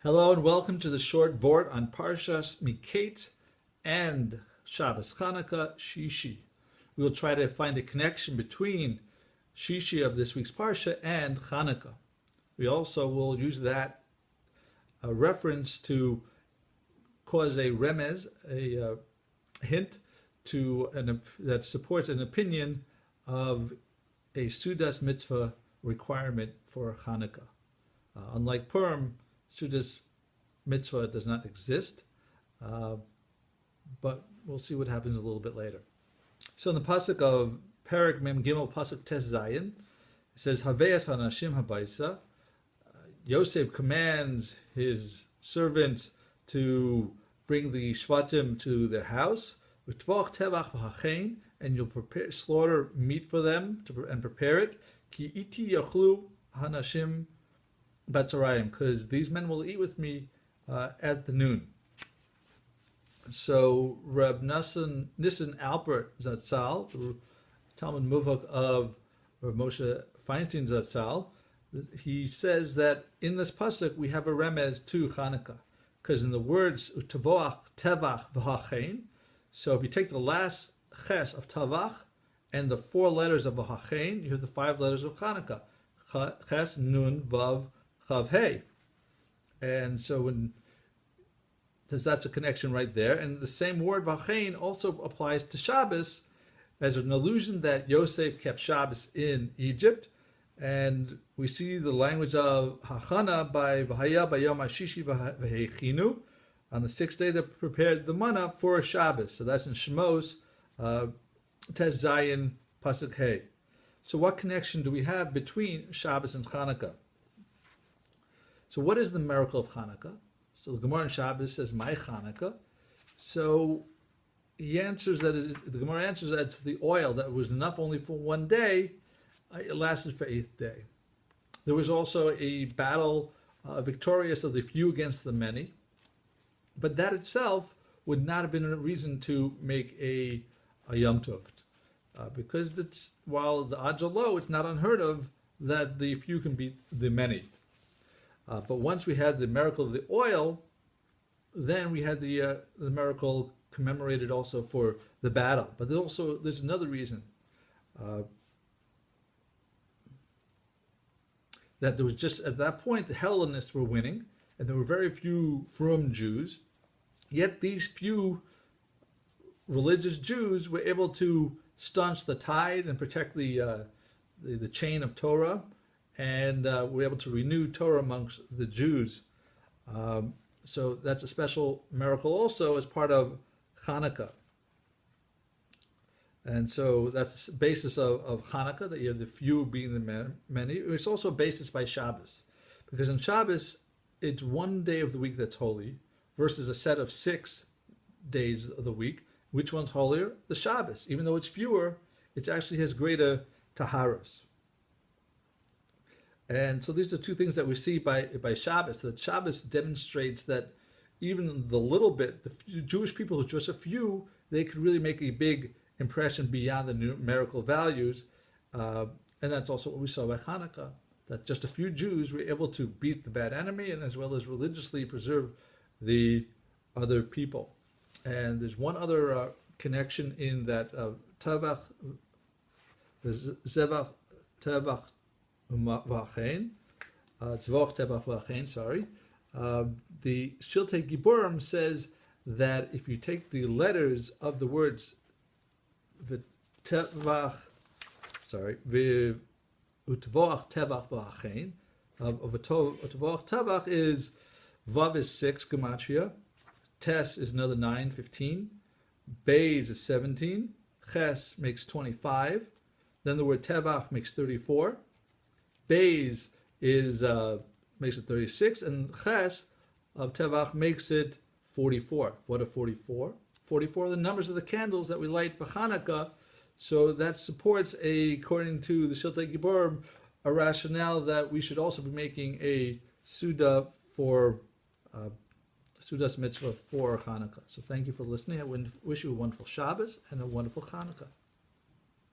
Hello and welcome to the short Vort on Parshas Mikeitz and Shabbos Chanukah Shishi. We will try to find a connection between Shishi of this week's Parsha and Hanukkah. We also will use that reference to cause a remez, a hint to that supports an opinion of a Sudas mitzvah requirement for Hanukkah. Unlike Purim, Sudas mitzvah does not exist, but we'll see what happens a little bit later. So in the pasuk of Perek Mem Gimel pasuk Tes Zayin, it says Haveas Hanashim Habaisa. Yosef commands his servants to bring the shvatim to their house, and you'll slaughter meat for them and prepare it. Ki iti yachlu hanashim batzarayim, because these men will eat with me at the noon. So Reb Nisson Alpert Zatzal, the Talmud Muvak of Reb Moshe Feinstein Zatzal, he says that in this pasuk we have a remez to Hanukkah, because in the words utavoach tevach v'hachein, so if you take the last ches of tavach and the 4 letters of v'hachein, you have the 5 letters of Hanukkah: ches, nun, vav, chav, hey. And so that's a connection right there. And the same word v'hachein also applies to Shabbos as an allusion that Yosef kept Shabbos in Egypt. And we see the language of Hachana by V'haya Bayom HaShishi V'heichinu. On the 6th day they prepared the manna for Shabbos. So that's in Shemos, Tes Zayin, Pasuk Hey. So what connection do we have between Shabbos and Hanukkah? So what is the miracle of Hanukkah? So the Gemara in Shabbos says, My Hanukkah. So the Gemara answers that it's the oil that was enough only for one day. It lasted for 8th day. There was also a battle victorious of the few against the many, but that itself would not have been a reason to make a Yom Tov, because while the odds are low, it's not unheard of that the few can beat the many. But once we had the miracle of the oil, then we had the miracle commemorated also for the battle. But there's another reason. That there was just, at that point, the Hellenists were winning, and there were very few frum Jews. Yet these few religious Jews were able to staunch the tide and protect the chain of Torah, and were able to renew Torah amongst the Jews. So that's a special miracle also as part of Hanukkah. And so that's the basis of Hanukkah, that you have the few being the many. It's also a basis by Shabbos, because in Shabbos, it's one day of the week that's holy versus a set of 6 days of the week. Which one's holier? The Shabbos. Even though it's fewer, it actually has greater taharos. And so these are 2 things that we see by Shabbos. That Shabbos demonstrates that even the little bit, the Jewish people who are just a few, they could really make a big impression beyond the numerical values. And that's also what we saw by Hanukkah, that just a few Jews were able to beat the bad enemy and as well as religiously preserve the other people. And there's one other connection in that Tavach, Zevach, Tavach V'achein, Tzvoch Tavach V'achein, sorry. The Shiltei Hagiborim says that if you take the letters of the words V'tevach, V'utvoach Tevach V'achein, of Utvoach Tevach is Vav is 6 gematria, Tes is another 9, 15, Beis is 17, Ches makes 25, then the word Tevach makes 34, Beis is makes it 36, and Ches of Tevach makes it 44. What are 44? 44 are the numbers of the candles that we light for Hanukkah. So that supports, according to the Shiltei Hagiborim, a rationale that we should also be making a Suda for Sudas mitzvah for Hanukkah. So thank you for listening. I wish you a wonderful Shabbos and a wonderful Hanukkah.